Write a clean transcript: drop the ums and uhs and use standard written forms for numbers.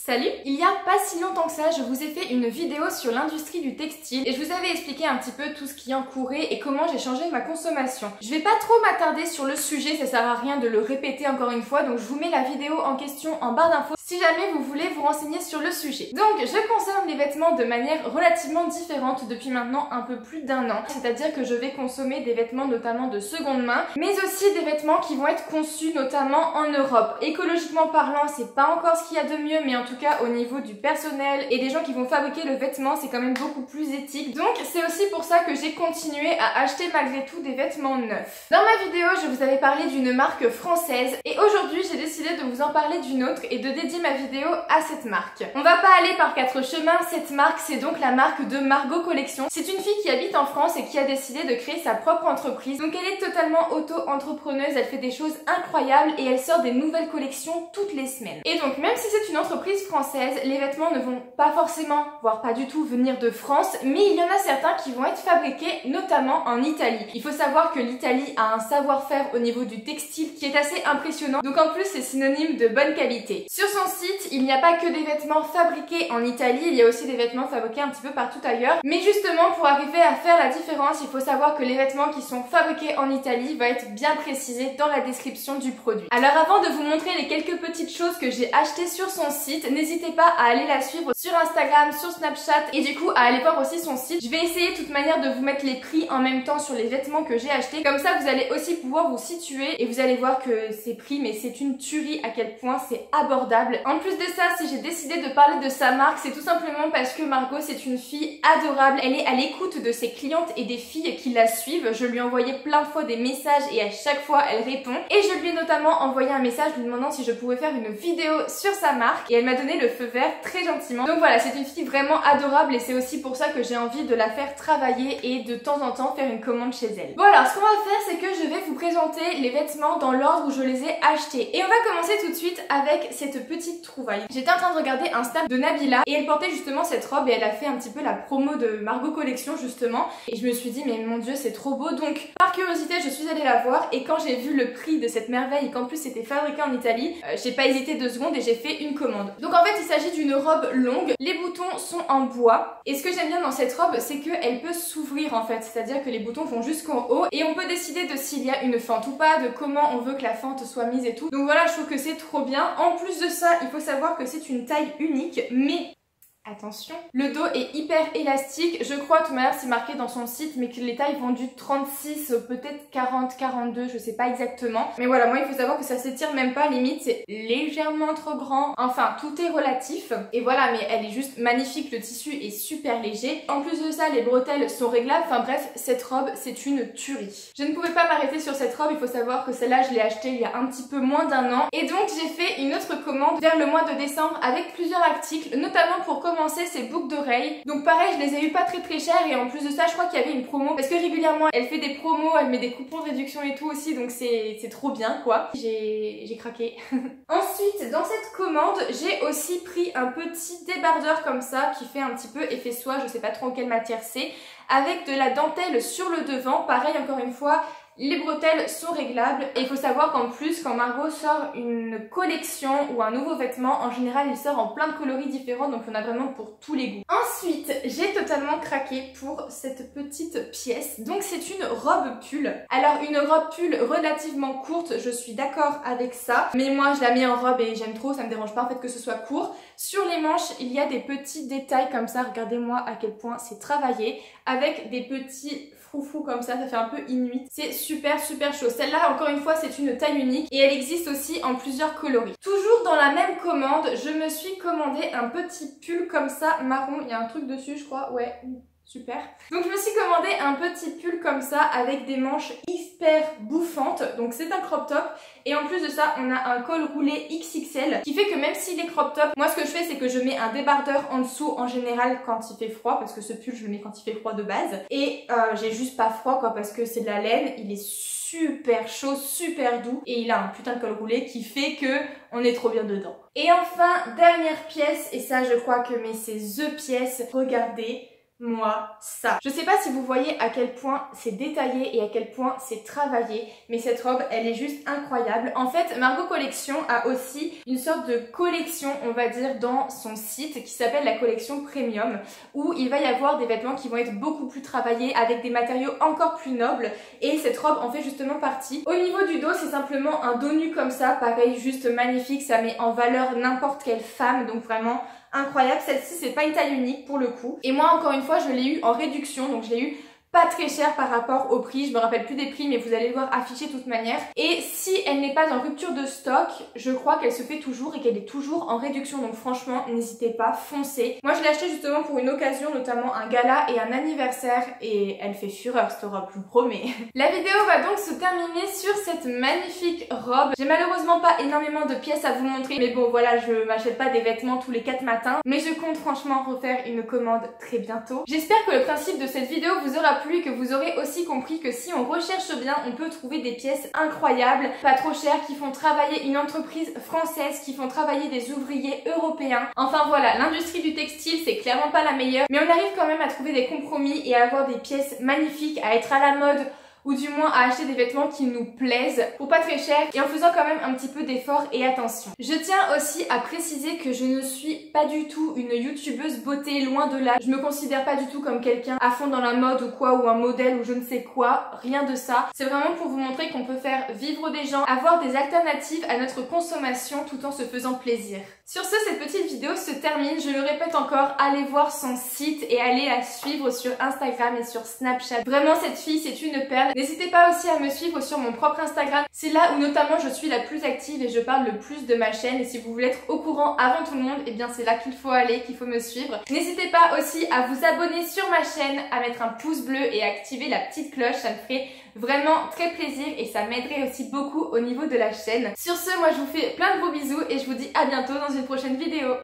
Salut! Il y a pas si longtemps que ça, je vous ai fait une vidéo sur l'industrie du textile et je vous avais expliqué un petit peu tout ce qui en courait et comment j'ai changé ma consommation. Je vais pas trop m'attarder sur le sujet, ça sert à rien de le répéter encore une fois, donc je vous mets la vidéo en question en barre d'infos si jamais vous voulez vous renseigner sur le sujet. Donc je consomme les vêtements de manière relativement différente depuis maintenant un peu plus d'un an, c'est-à-dire que je vais consommer des vêtements notamment de seconde main, mais aussi des vêtements qui vont être conçus notamment en Europe. Écologiquement parlant, c'est pas encore ce qu'il y a de mieux, mais en tout cas au niveau du personnel et des gens qui vont fabriquer le vêtement, c'est quand même beaucoup plus éthique. Donc c'est aussi pour ça que j'ai continué à acheter malgré tout des vêtements neufs. Dans ma vidéo, je vous avais parlé d'une marque française et aujourd'hui j'ai décidé de vous en parler d'une autre et de dédier ma vidéo à cette marque. On va pas aller par quatre chemins, cette marque c'est donc la marque de Margot Collection. C'est une fille qui habite en France et qui a décidé de créer sa propre entreprise. Donc elle est totalement auto-entrepreneuse, elle fait des choses incroyables et elle sort des nouvelles collections toutes les semaines. Et donc même si c'est une entreprise française, les vêtements ne vont pas forcément, voire pas du tout venir de France, mais il y en a certains qui vont être fabriqués notamment en Italie. Il faut savoir que l'Italie a un savoir-faire au niveau du textile qui est assez impressionnant, donc en plus c'est synonyme de bonne qualité. Sur son site, il n'y a pas que des vêtements fabriqués en Italie, il y a aussi des vêtements fabriqués un petit peu partout ailleurs, mais justement pour arriver à faire la différence, il faut savoir que les vêtements qui sont fabriqués en Italie vont être bien précisés dans la description du produit. Alors avant de vous montrer les quelques petites choses que j'ai achetées sur son site, n'hésitez pas à aller la suivre sur Instagram, sur Snapchat et du coup à aller voir aussi son site. Je vais essayer de toute manière de vous mettre les prix en même temps sur les vêtements que j'ai achetés, comme ça vous allez aussi pouvoir vous situer et vous allez voir que ces prix, mais c'est une tuerie à quel point c'est abordable. En plus de ça, si j'ai décidé de parler de sa marque, c'est tout simplement parce que Margot c'est une fille adorable, elle est à l'écoute de ses clientes et des filles qui la suivent. Je lui ai envoyé plein de fois des messages et à chaque fois elle répond, et je lui ai notamment envoyé un message lui demandant si je pouvais faire une vidéo sur sa marque et elle m'a donné le feu vert très gentiment. Donc voilà, c'est une fille vraiment adorable et c'est aussi pour ça que j'ai envie de la faire travailler et de temps en temps faire une commande chez elle. Bon alors ce qu'on va faire, c'est que je vais vous présenter les vêtements dans l'ordre où je les ai achetés et on va commencer tout de suite avec cette petite trouvaille. J'étais en train de regarder un snap de Nabila et elle portait justement cette robe et elle a fait un petit peu la promo de Margot Collection justement et je me suis dit mais mon dieu c'est trop beau, donc par curiosité je suis allée la voir et quand j'ai vu le prix de cette merveille et qu'en plus c'était fabriqué en Italie, j'ai pas hésité 2 secondes et j'ai fait une commande. Donc en fait il s'agit d'une robe longue, les boutons sont en bois et ce que j'aime bien dans cette robe c'est qu'elle peut s'ouvrir en fait, c'est-à-dire que les boutons vont jusqu'en haut et on peut décider de s'il y a une fente ou pas, de comment on veut que la fente soit mise et tout. Donc voilà, je trouve que c'est trop bien. En plus de ça, il faut savoir que c'est une taille unique, mais attention, le dos est hyper élastique, je crois, de toute manière c'est marqué dans son site, mais que les tailles vont du 36, peut-être 40, 42, je sais pas exactement. Mais voilà, moi il faut savoir que ça s'étire même pas, limite c'est légèrement trop grand, enfin tout est relatif. Et voilà, mais elle est juste magnifique, le tissu est super léger. En plus de ça, les bretelles sont réglables, enfin bref, cette robe c'est une tuerie. Je ne pouvais pas m'arrêter sur cette robe, il faut savoir que celle-là je l'ai achetée il y a un petit peu moins d'1 an. Et donc j'ai fait une autre commande vers le mois de décembre avec plusieurs articles, notamment pour commencer ces boucles d'oreilles. Donc pareil, je les ai eu pas très cher et en plus de ça je crois qu'il y avait une promo parce que régulièrement elle fait des promos, elle met des coupons de réduction et tout aussi, donc c'est trop bien quoi. J'ai craqué. Ensuite dans cette commande j'ai aussi pris un petit débardeur comme ça qui fait un petit peu effet soie, je sais pas trop quelle matière c'est, avec de la dentelle sur le devant. Pareil encore une fois, les bretelles sont réglables et il faut savoir qu'en plus quand Margot sort une collection ou un nouveau vêtement, en général il sort en plein de coloris différents, donc on a vraiment pour tous les goûts. Ensuite j'ai totalement craqué pour cette petite pièce, donc c'est une robe pull. Alors une robe pull relativement courte, je suis d'accord avec ça, mais moi je la mets en robe et j'aime trop, ça me dérange pas en fait que ce soit court. Sur les manches il y a des petits détails comme ça, regardez-moi à quel point c'est travaillé, avec des petits froufrous comme ça fait un peu inuit. C'est super chaud. Celle-là encore une fois c'est une taille unique et elle existe aussi en plusieurs coloris. Toujours dans la même commande, je me suis commandé un petit pull comme ça marron, il y a un truc dessus je crois, ouais. Super. Donc je me suis commandé un petit pull comme ça avec des manches hyper bouffantes. Donc c'est un crop top et en plus de ça on a un col roulé XXL qui fait que même s'il est crop top, moi ce que je fais c'est que je mets un débardeur en dessous en général quand il fait froid, parce que ce pull je le mets quand il fait froid de base, et j'ai juste pas froid quoi parce que c'est de la laine, il est super chaud, super doux et il a un putain de col roulé qui fait que on est trop bien dedans. Et enfin dernière pièce, et ça je crois que mais c'est the pièce, regardez. moi ça. Je sais pas si vous voyez à quel point c'est détaillé et à quel point c'est travaillé, mais cette robe elle est juste incroyable. En fait Margot Collection a aussi une sorte de collection on va dire dans son site qui s'appelle la collection Premium, où il va y avoir des vêtements qui vont être beaucoup plus travaillés avec des matériaux encore plus nobles, et cette robe en fait justement partie. Au niveau du dos c'est simplement un dos nu comme ça, pareil juste magnifique, ça met en valeur n'importe quelle femme, donc vraiment incroyable. Celle-ci c'est pas une taille unique pour le coup, et moi encore une fois je l'ai eu en réduction, donc je l'ai eu pas très cher par rapport au prix, je me rappelle plus des prix mais vous allez le voir affiché de toute manière. Et si elle n'est pas en rupture de stock, je crois qu'elle se fait toujours et qu'elle est toujours en réduction, donc franchement n'hésitez pas, foncez. Moi je l'ai acheté justement pour une occasion, notamment un gala et un anniversaire, et elle fait fureur cette robe, je vous promets. La vidéo va donc se terminer sur cette magnifique robe. J'ai malheureusement pas énormément de pièces à vous montrer, mais bon voilà, je m'achète pas des vêtements tous les 4 matins, mais je compte franchement refaire une commande très bientôt. J'espère que le principe de cette vidéo vous aura plu, que vous aurez aussi compris que si on recherche bien, on peut trouver des pièces incroyables, pas trop chères, qui font travailler une entreprise française, qui font travailler des ouvriers européens. Enfin voilà, l'industrie du textile c'est clairement pas la meilleure, mais on arrive quand même à trouver des compromis et à avoir des pièces magnifiques, à être à la mode, ou du moins à acheter des vêtements qui nous plaisent pour pas très cher et en faisant quand même un petit peu d'effort et attention. Je tiens aussi à préciser que je ne suis pas du tout une youtubeuse beauté, loin de là. Je me considère pas du tout comme quelqu'un à fond dans la mode ou quoi, ou un modèle ou je ne sais quoi, rien de ça. C'est vraiment pour vous montrer qu'on peut faire vivre des gens, avoir des alternatives à notre consommation tout en se faisant plaisir. Sur ce, cette petite vidéo se termine. Je le répète encore, allez voir son site et allez la suivre sur Instagram et sur Snapchat. Vraiment cette fille c'est une perle. N'hésitez pas aussi à me suivre sur mon propre Instagram, c'est là où notamment je suis la plus active et je parle le plus de ma chaîne, et si vous voulez être au courant avant tout le monde, et bien c'est là qu'il faut aller, qu'il faut me suivre. N'hésitez pas aussi à vous abonner sur ma chaîne, à mettre un pouce bleu et à activer la petite cloche, ça me ferait vraiment très plaisir et ça m'aiderait aussi beaucoup au niveau de la chaîne. Sur ce, moi je vous fais plein de gros bisous et je vous dis à bientôt dans une prochaine vidéo.